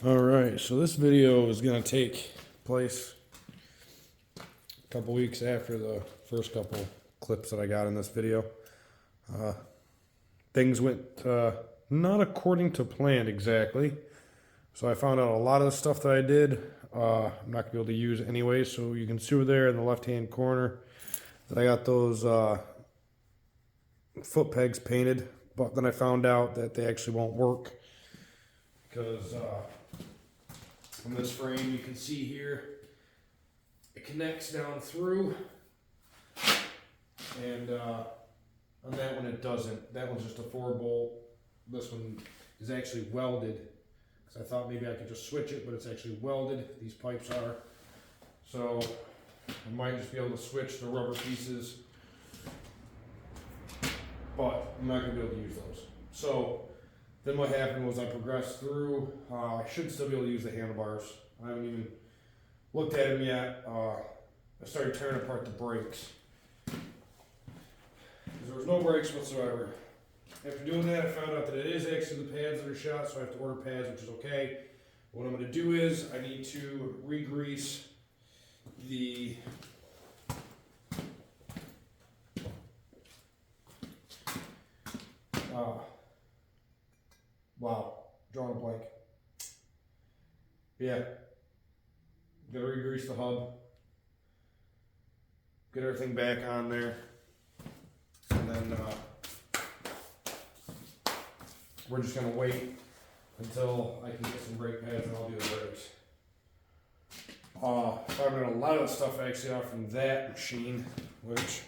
Alright, so this video is going to take place a couple weeks after the first couple clips that I got in this video. Things went not according to plan exactly. So I found out a lot of the stuff that I did, I'm not going to be able to use anyway. So you can see over there in the left-hand corner that I got those foot pegs painted. But then I found out that they actually won't work because on this frame you can see here it connects down through, and on that one it doesn't. That one's just a 4-bolt. This one is actually welded, because I thought maybe I could just switch it, but it's actually welded. These pipes are. So I might just be able to switch the rubber pieces, but I'm not going to be able to use those. So then what happened was I progressed through. I should still be able to use the handlebars. I haven't even looked at them yet. I started tearing apart the brakes, because there was no brakes whatsoever. After doing that, I found out that it is actually the pads that are shot, so I have to order pads, which is okay. What I'm going to do is I need to re-grease the wow, drawing a blank. Yeah, gotta re-grease the hub, get everything back on there, and then we're just gonna wait until I can get some brake pads and I'll do the brakes. I've got a lot of the stuff actually off from that machine, which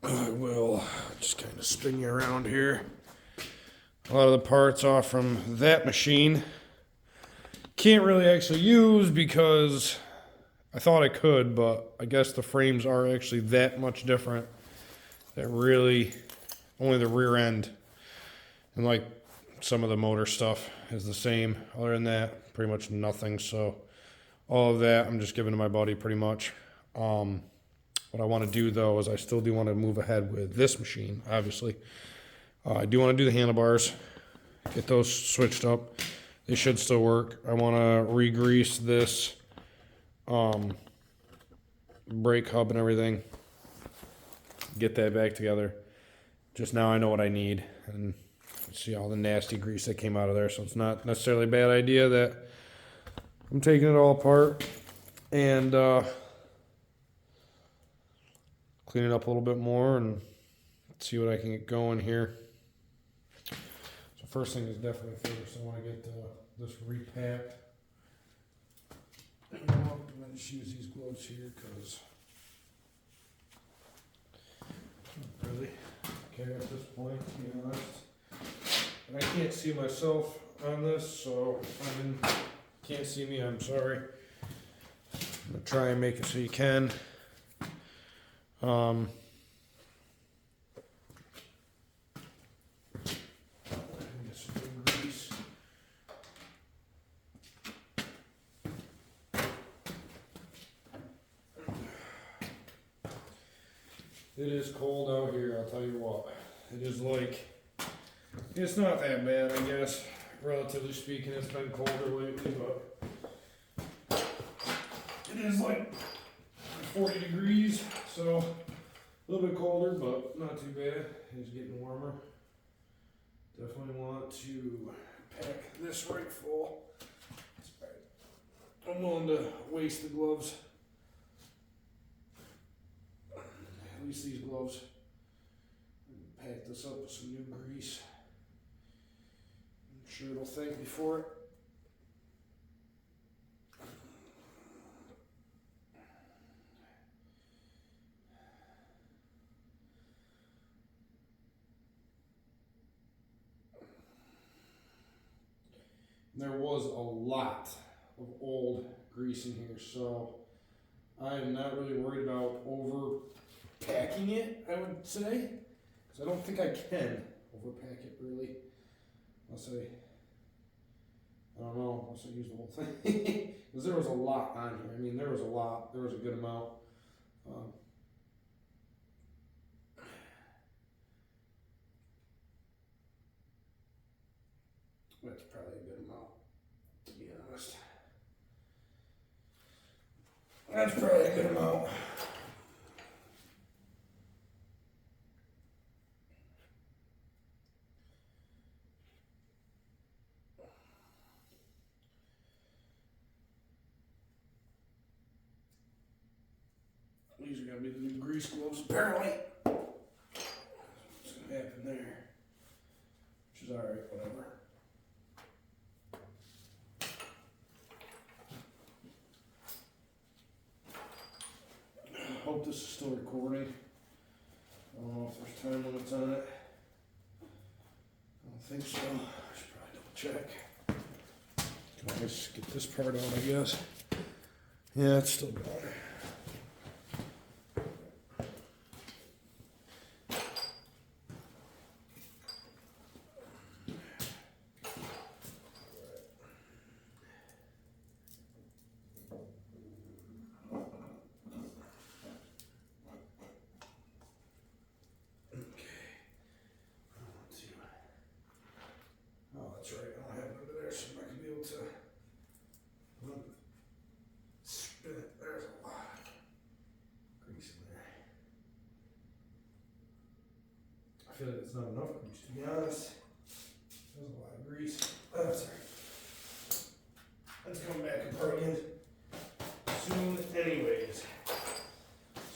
I will just kind of spin you around here. A lot of the parts off from that machine can't really actually use because I thought I could, but I guess the frames are actually that much different that really only the rear end and like some of the motor stuff is the same. Other than that, pretty much nothing. So all of that I'm just giving to my buddy pretty much. What I want to do though is I still do want to move ahead with this machine, obviously. I do want to do the handlebars, get those switched up. They should still work. I want to re-grease this brake hub and everything, get that back together. Just now I know what I need, and see all the nasty grease that came out of there. So it's not necessarily a bad idea that I'm taking it all apart and clean it up a little bit more and see what I can get going here. So first thing is definitely first, I want to get this repacked. I'm going to just use these gloves here because really care at this point, to be honest. And I can't see myself on this, so if you can't see me, I'm sorry. I'm going to try and make it so you can. It is cold out here, I'll tell you what. It is like, it's not that bad, I guess. Relatively speaking, it's been colder lately, but it is like 40 degrees, so a little bit colder, but not too bad. It's getting warmer. Definitely want to pack this right full. I'm willing to waste the gloves. At least these gloves. Pack this up with some new grease. I'm sure it'll thank me for it. There was a lot of old grease in here, so I am not really worried about over packing it, I would say, because I don't think I can overpack it really, unless I don't know, unless I use the whole thing, because there was a lot on here. I mean, there was a good amount. That's probably a good amount, to be honest. That's probably a good amount. These are gonna be the new grease gloves apparently. What's gonna happen there? Which is alright, whatever. Hope this is still recording. I don't know if there's time limits on it. I don't think so. I should probably double check. Can I just get this part out, I guess? Yeah, it's still going. Oh, that's right. I don't have it under there, so I'm not gonna be able to spin it. There's a lot of grease in there. I feel like it's not enough grease, to be honest. There's a lot of grease. Oh, that's all right. Let's come back apart again soon, anyways.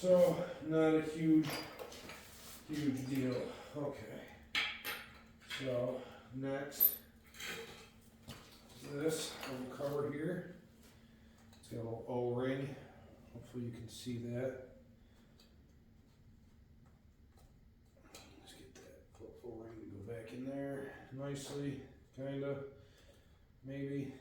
So, not a huge deal. Okay. So, next, this little cover here. It's got a little O-ring. Hopefully you can see that. Let's get that O-ring to go back in there nicely, kinda, maybe.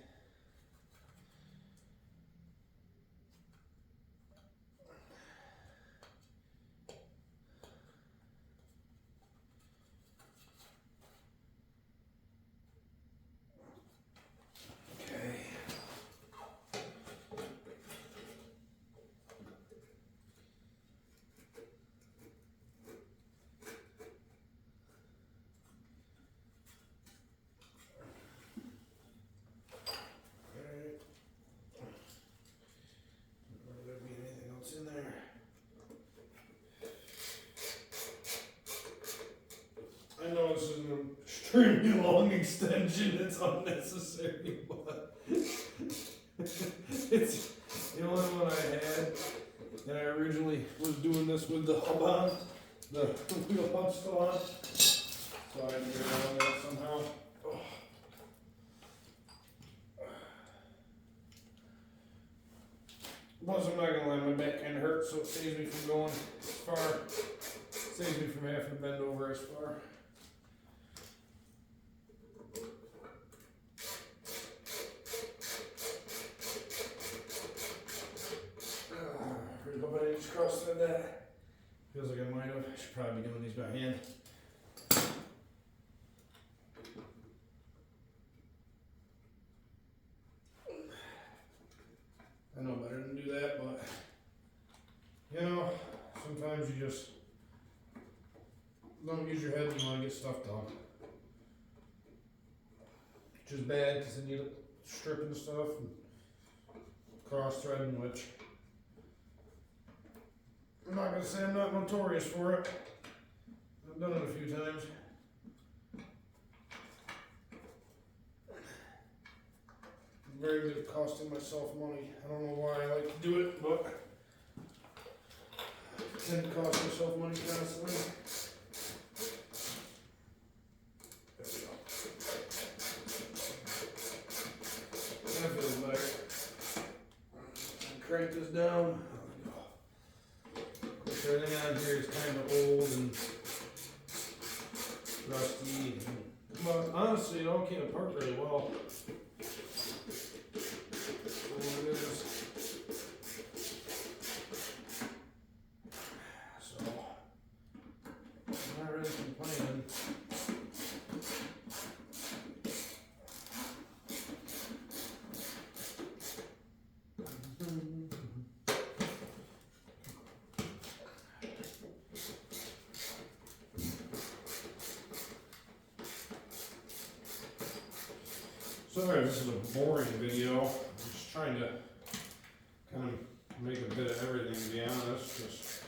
In there. I know this is an extremely long extension, it's unnecessary, but it's the only one I had, and I originally was doing this with the hub on, the wheel hub still on, so I had to get around that somehow. Plus, I'm not gonna lie, my back kinda hurts, so it saves me from going as far. Saves me from having to bend over as far. Really hope I didn't just cross-thread that. Feels like I might have. I should probably be doing these by hand. I know better than do that, but you know, sometimes you just don't use your head when you want to get stuff done. Which is bad because then you end up stripping stuff and cross-threading, which I'm not going to say I'm not notorious for it. I've done it a few times. I'm very good at costing myself money. I don't know why I like to do it, but I tend to cost myself money constantly. There we go. That feels better. Crank this down. Everything on here is kind of old and rusty, but honestly, it all came apart really well. So, I'm not really complaining. Sorry, this is a boring video. I'm just trying to kind of make a bit of everything, to be honest. Just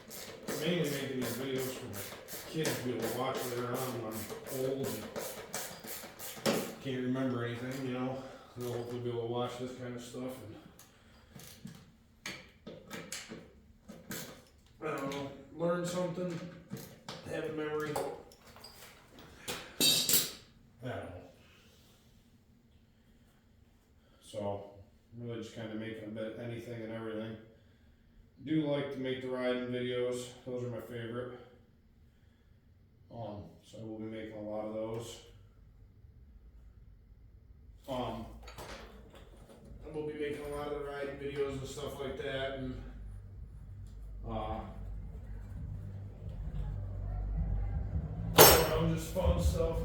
mainly making these videos for my kids to be able to watch later on when I'm old and can't remember anything, you know. They'll hopefully be able to watch this kind of stuff and, I don't know, learn something, have a memory. I don't know. So, really just kind of making a bit of anything and everything. Do like to make the riding videos. Those are my favorite. So I will be making a lot of those. I will be making a lot of the riding videos and stuff like that, and just fun stuff.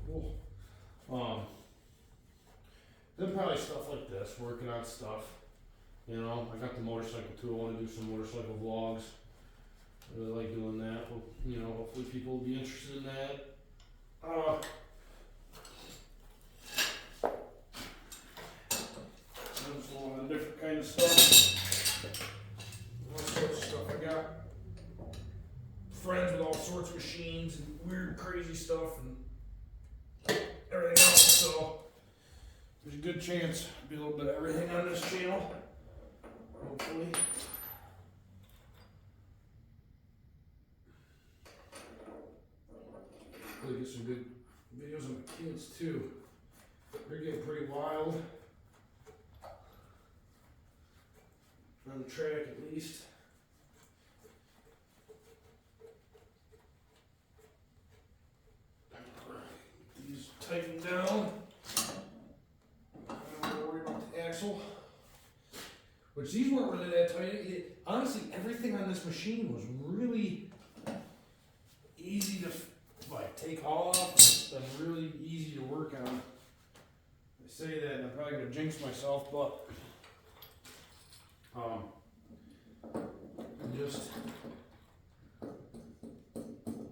Cool. Then probably stuff like this, working on stuff. You know, I got the motorcycle too. I want to do some motorcycle vlogs. I really like doing that. You know, hopefully people will be interested in that. There's a lot of different kind of stuff. All sorts of stuff. I got friends with all sorts of machines and weird, crazy stuff and everything else. So there's a good chance there'll be a little bit of everything on this channel. Hopefully. Hopefully get some good videos of my kids too. They're getting pretty wild. On the track at least. These tightened down. I'm not worried about the axle. Which these weren't really that tight. Honestly, everything on this machine was really easy to like take off and really easy to work on. I say that and I'm probably gonna jinx myself, but I'm just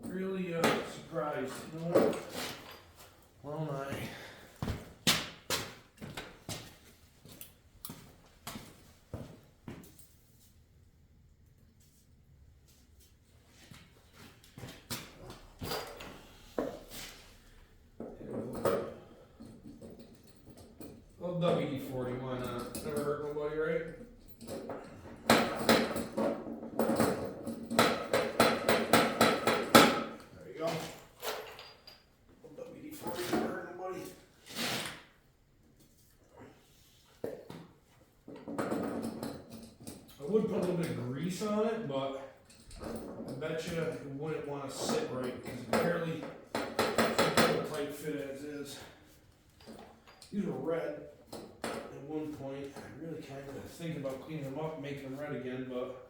really surprised. You know what? Well, WD-40, why not? Never hurt nobody, right? There you go. WD-40, never hurt nobody. I would put a little bit of grease on it, but I bet you it wouldn't want to sit right because apparently it's a tight fit as is. These are red. At one point, I really kind of thinking about cleaning them up and making them red again, but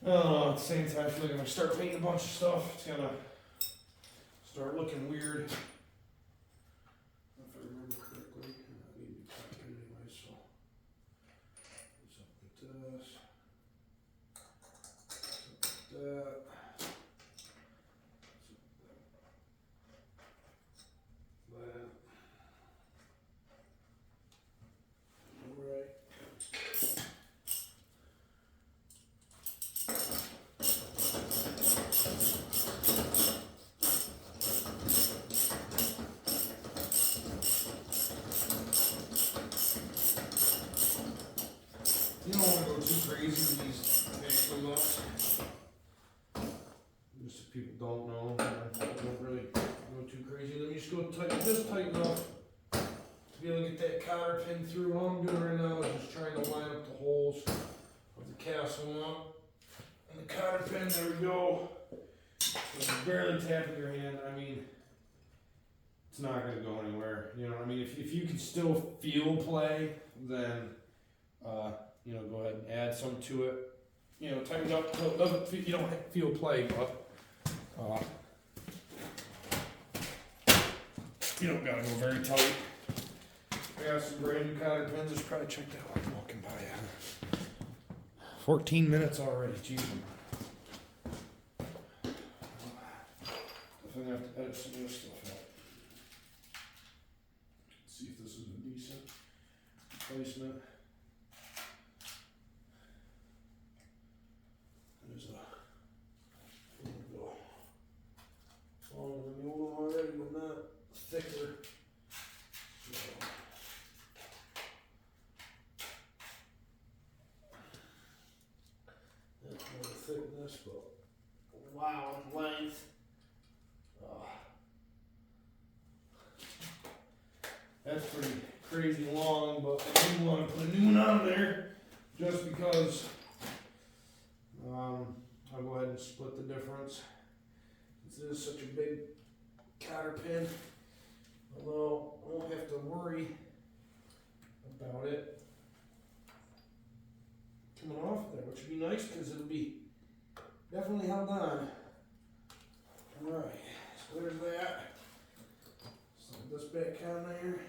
at the same time, I feel like if I start painting a bunch of stuff, it's gonna start looking weird. If I remember correctly, I need to be clean anyway, so something like this, something like that. You don't want to go too crazy with these axle nuts. Just if people don't know, don't really go too crazy. Let me just go just tighten up to be able to get that cotter pin through. All I'm doing right now is just trying to line up the holes of the castle nut. And the cotter pin, there we go. So it's barely tapping your hand. I mean, it's not going to go anywhere. You know what I mean? If you can still feel play, then you know, go ahead and add some to it. You know, tighten it up so it doesn't feel, you don't feel play, but you don't gotta go very tight. I got some brand new cotter pins. Just probably check that one walking by. 14 minutes already. Jeez. Definitely have to edit some of this stuff out. Let's see if this is a decent replacement. There's a longer than the old one already, but not thicker. So, that's more thickness, but wow, length. That's pretty crazy long, but I do want to put a new one on there just because I'll go ahead and split the difference. This is such a big cotter pin, although I won't have to worry about it coming off there, which would be nice because it'll be definitely held on. Alright, so there's that. Slide this back on there.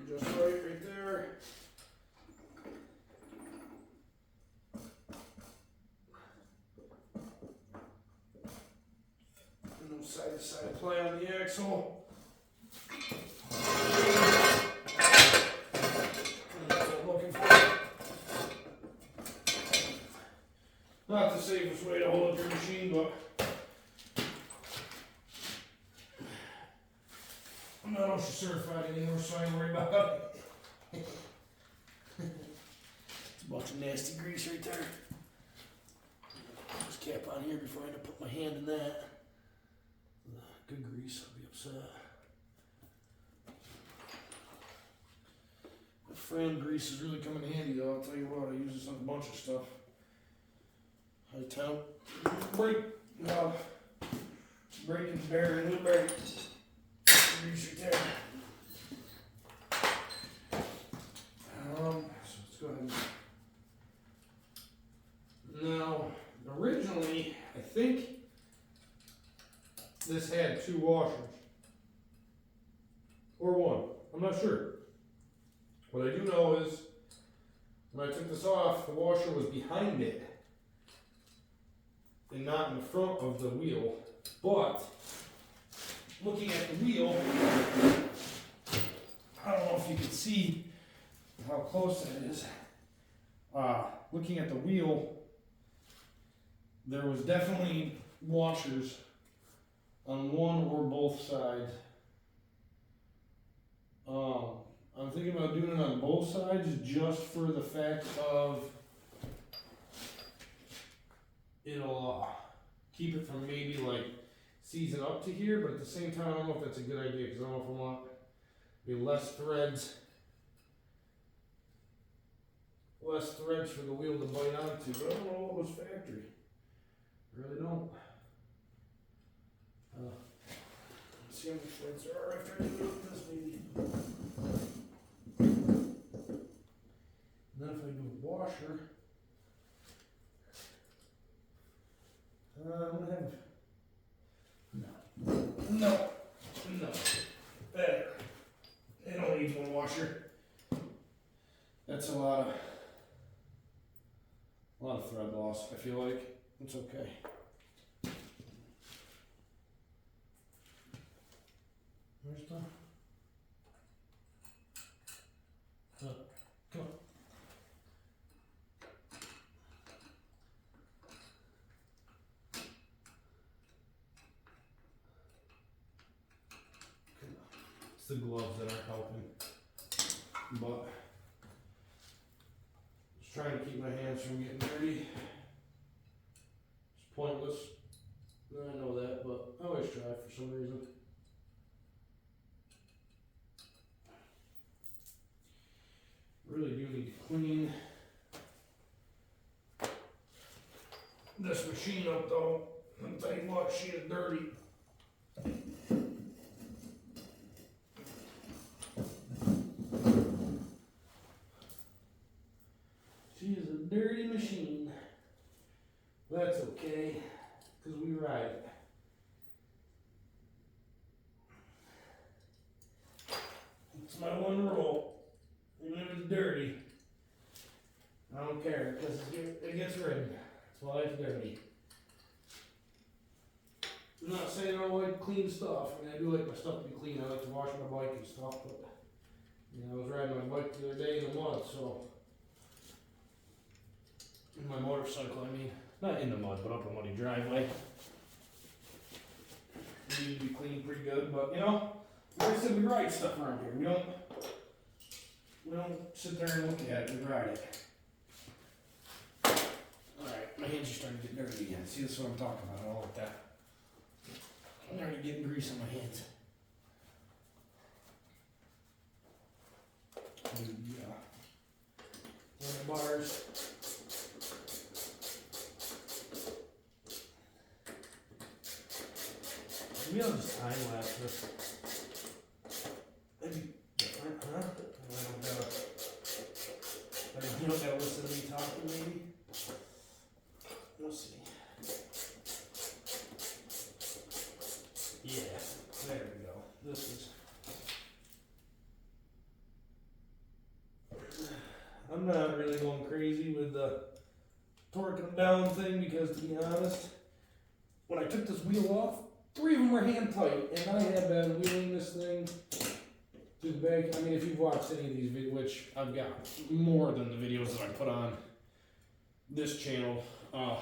Just right there. No side to side play on the axle. Not the safest way to hold your machine, but I'm not OSHA certified anymore, so I ain't worried about it. It's a bunch of nasty grease right there. Put this cap on here before I end up putting my hand in that. Good grease, I'll be upset. The frame grease is really coming in handy though, I'll tell you what, I use this on a bunch of stuff. High temp brake, braking bearing, new brake. Grease right there. So let's go ahead and now, originally, I think this had 2 washers. Or 1. I'm not sure. What I do know is, when I took this off, the washer was behind it. And not in the front of the wheel. But, looking at the wheel, I don't know if you can see how close that is. Looking at the wheel, there was definitely washers on one or both sides. I'm thinking about doing it on both sides just for the fact of it'll keep it from maybe like seizing up to here, but at the same time I don't know if that's a good idea because I don't know if I want maybe less threads for the wheel to bite onto, but I don't know what was factory. I really don't. Let's see how many threads there are after I do this maybe. And then if I do a washer, I'm gonna have no. Better. It only needs 1 washer. That's a lot of thread loss, I feel like. It's okay. Where's the... come on. It's the gloves that aren't helping. But just trying to keep my hands from getting dirty. It's pointless. I know that, but I always try for some reason. Really do need to clean this machine up though. I'll tell you what, she is dirty. got one rule. Even if it's dirty, I don't care because it gets rid. That's why it's dirty. I'm not saying I don't like clean stuff. I mean, I do like my stuff to be clean. I like to wash my bike and stuff, but you know, I was riding my bike the other day in the mud, so in my motorcycle, I mean, not in the mud, but up a muddy driveway. We need to be clean pretty good, but you know, we said we ride stuff around here. We don't sit there and look at it. We ride it. All right, my hands are starting to get dirty again. See, this is what I'm talking about. I don't like that. I'm already getting grease on my hands. The bars. Maybe I'll just time lapse this. That'd be different, huh? You don't gotta listen to me talking, maybe? We'll see. Yeah, there we go. This is. I'm not really going crazy with the torquing down thing because, to be honest, when I took this wheel off, 3 of them were hand tight, and I have been wheeling this thing to the back. I mean, if you've watched any of these videos, which I've got more than the videos that I put on this channel, and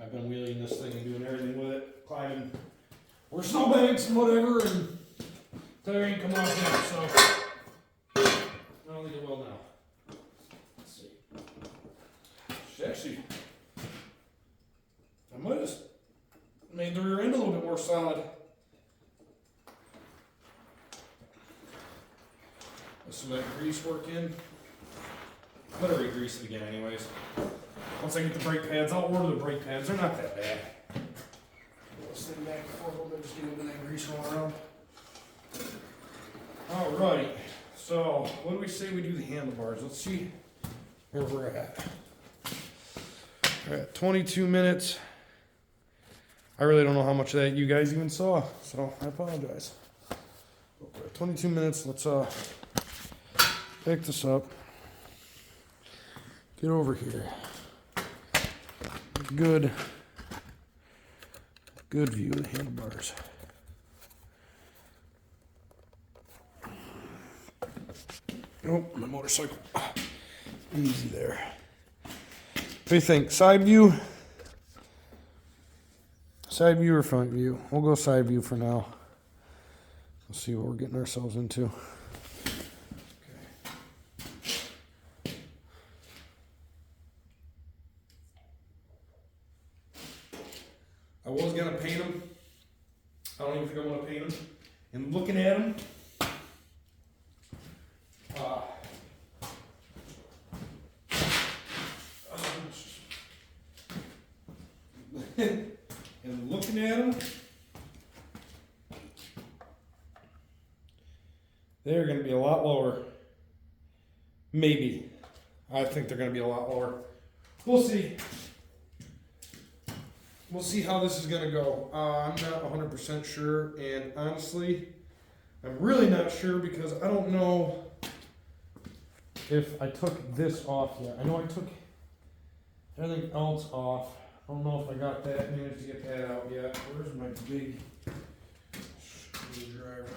I've been wheeling this thing and doing everything with it, climbing or snowbanks and whatever, and tire ain't come off yet, so I don't think it will now. Let's see. Actually, I might have made the rear end a little bit more solid. Let some of that grease work in. I'm gonna re-grease it again anyways. Once I get the brake pads, I'll order the brake pads. They're not that bad. Put this thing back before a little bit, just get a little bit of that grease going around. Alright, so what do we say we do the handlebars? Let's see where we're at. We're at 22 minutes. I really don't know how much of that you guys even saw, so I apologize. We're at 22 minutes. Let's pick this up. Get over here. Good view of the handlebars. Oh, my motorcycle. Easy there. What do you think? Side view? Side view or front view? We'll go side view for now. Let's see what we're getting ourselves into. I was gonna paint them. I don't even think I want to paint them. And looking at them, and looking at them, they're going to be a lot lower. Maybe. I think they're going to be a lot lower. We'll see. We'll see how this is going to go. I'm not 100% sure, and honestly, I'm really not sure because I don't know if I took this off yet. I know I took everything else off. I don't know if I got that, managed to get that out yet. Where's my big screwdriver?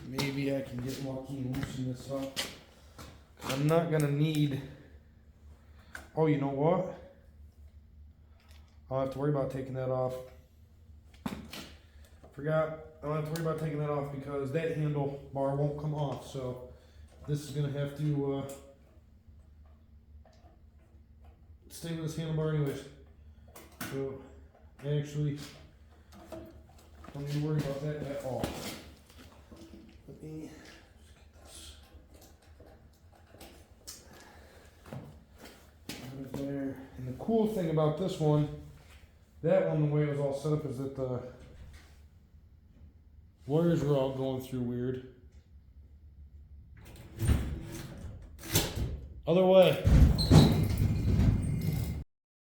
Maybe I can get lucky and loosen this up. I'm not gonna need. Oh, you know what? I'll have to worry about taking that off. Forgot. I don't have to worry about taking that off because that handlebar won't come off. So this is gonna have to stay with this handlebar anyways. So actually, don't need to worry about that at all. Let me there. And the cool thing about this one, that one, the way it was all set up is that the wires were all going through weird. Other way.